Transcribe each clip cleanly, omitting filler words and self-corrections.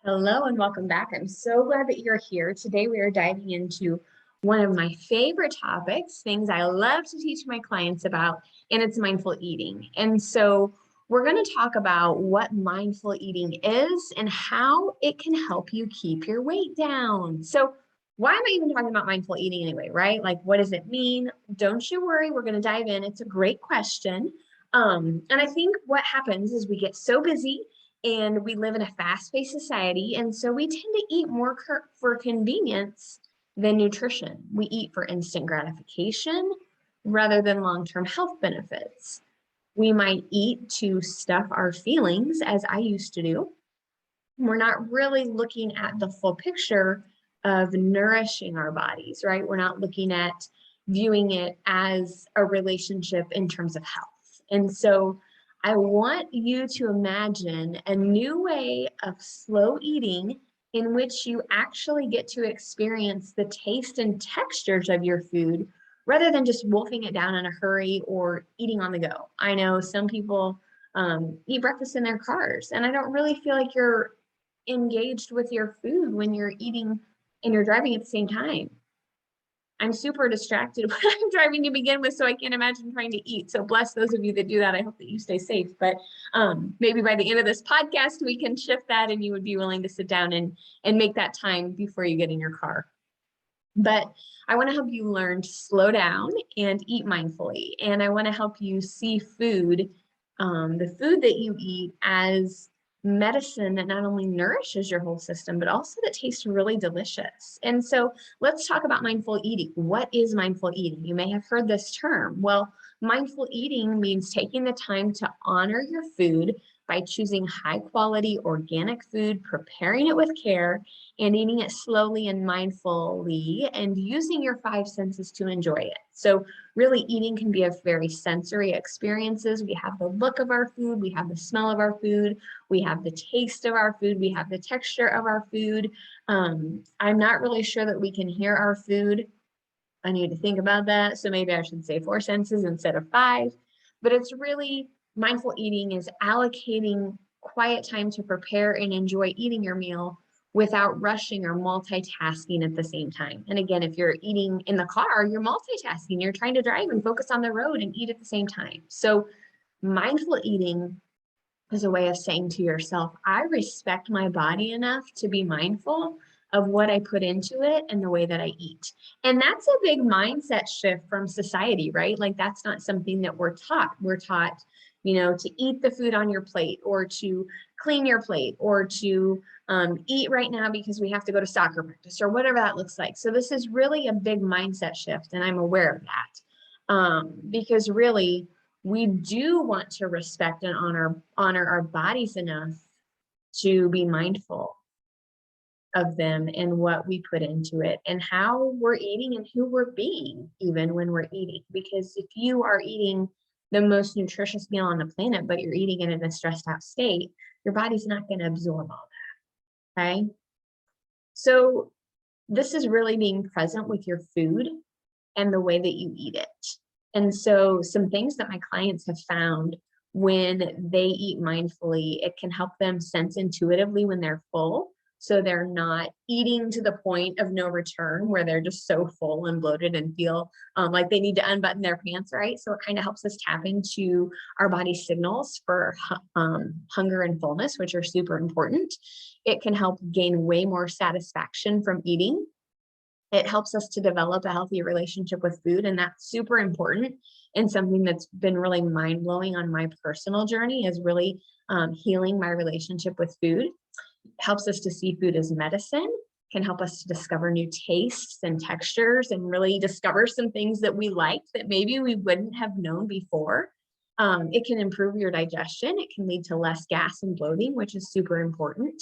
Hello and welcome back. I'm so glad that you're here. Today we are diving into one of my favorite topics, things I love to teach my clients about, and it's mindful eating. And so we're going to talk about what mindful eating is and how it can help you keep your weight down. So why am I even talking about mindful eating anyway, right? Like, what does it mean? Don't you worry, we're going to dive in. It's a great question. And I think what happens is we get so busy and we live in a fast-paced society, and so we tend to eat more for convenience than nutrition. We eat for instant gratification rather than long-term health benefits. We might eat to stuff our feelings, as I used to do. We're not really looking at the full picture of nourishing our bodies, right? We're not looking at viewing it as a relationship in terms of health. And so I want you to imagine a new way of slow eating in which you actually get to experience the taste and textures of your food rather than just wolfing it down in a hurry or eating on the go. I know some people eat breakfast in their cars, and I don't really feel like you're engaged with your food when you're eating and you're driving at the same time. I'm super distracted when I'm driving to begin with, so I can't imagine trying to eat. So bless those of you that do that. I hope that you stay safe. But maybe by the end of this podcast, we can shift that and you would be willing to sit down and make that time before you get in your car. But I want to help you learn to slow down and eat mindfully. And I want to help you see food, the food that you eat, as medicine that not only nourishes your whole system, but also that tastes really delicious. And so let's talk about mindful eating. What is mindful eating? You may have heard this term. Well, mindful eating means taking the time to honor your food by choosing high quality organic food, preparing it with care, and eating it slowly and mindfully, and using your five senses to enjoy it. So really, eating can be a very sensory experiences. We have the look of our food, we have the smell of our food, we have the taste of our food, we have the texture of our food. I'm not really sure that we can hear our food. I need to think about that. So maybe I should say four senses instead of five. But it's really, mindful eating is allocating quiet time to prepare and enjoy eating your meal without rushing or multitasking at the same time. And again, if you're eating in the car, you're multitasking. You're trying to drive and focus on the road and eat at the same time. So mindful eating is a way of saying to yourself, I respect my body enough to be mindful of what I put into it and the way that I eat. And that's a big mindset shift from society, right? Like, that's not something that we're taught. We're taught, to eat the food on your plate, or to clean your plate, or to eat right now because we have to go to soccer practice, or whatever that looks like. So this is really a big mindset shift, and I'm aware of that, because really, we do want to respect and honor our bodies enough to be mindful of them and what we put into it and how we're eating and who we're being, even when we're eating. Because if you are eating the most nutritious meal on the planet, but you're eating it in a stressed out state, your body's not going to absorb all that. Okay. So this is really being present with your food and the way that you eat it. And so some things that my clients have found when they eat mindfully, it can help them sense intuitively when they're full. So they're not eating to the point of no return where they're just so full and bloated and feel like they need to unbutton their pants, right? So it kind of helps us tap into our body signals for hunger and fullness, which are super important. It can help gain way more satisfaction from eating. It helps us to develop a healthy relationship with food, and that's super important, and something that's been really mind-blowing on my personal journey is really healing my relationship with food. It helps us to see food as medicine, can help us to discover new tastes and textures and really discover some things that we like that maybe we wouldn't have known before. It can improve your digestion. It can lead to less gas and bloating, which is super important.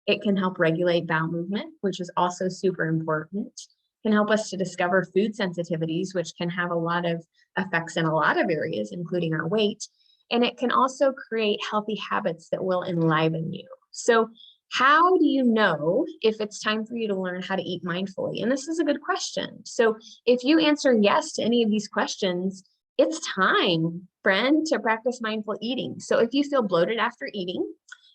It can help regulate bowel movement, which is also super important. It can help us to discover food sensitivities, which can have a lot of effects in a lot of areas, including our weight. And it can also create healthy habits that will enliven you. So how do you know if it's time for you to learn how to eat mindfully? And this is a good question. So if you answer yes to any of these questions, it's time, friend, to practice mindful eating. So if you feel bloated after eating,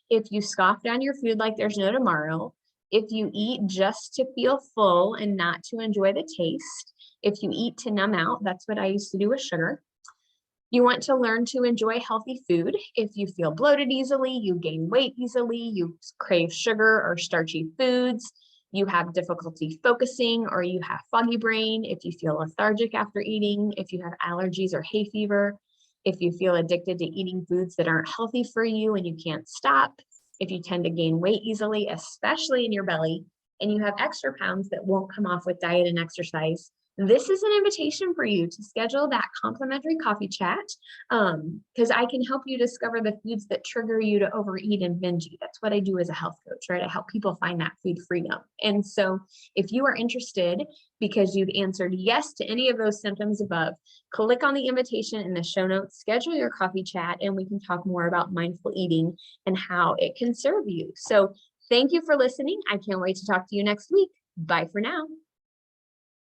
if you scoff down your food like there's no tomorrow, if you eat just to feel full and not to enjoy the taste, if you eat to numb out, that's what I used to do with sugar. You want to learn to enjoy healthy food. If you feel bloated easily, you gain weight easily, you crave sugar or starchy foods, you have difficulty focusing, or you have foggy brain, if you feel lethargic after eating, if you have allergies or hay fever, if you feel addicted to eating foods that aren't healthy for you and you can't stop, if you tend to gain weight easily, especially in your belly, and you have extra pounds that won't come off with diet and exercise, this is an invitation for you to schedule that complimentary coffee chat, because I can help you discover the foods that trigger you to overeat and binge eat. That's what I do as a health coach, right? I help people find that food freedom. And so if you are interested because you've answered yes to any of those symptoms above, click on the invitation in the show notes, schedule your coffee chat, and we can talk more about mindful eating and how it can serve you. So thank you for listening. I can't wait to talk to you next week. Bye for now.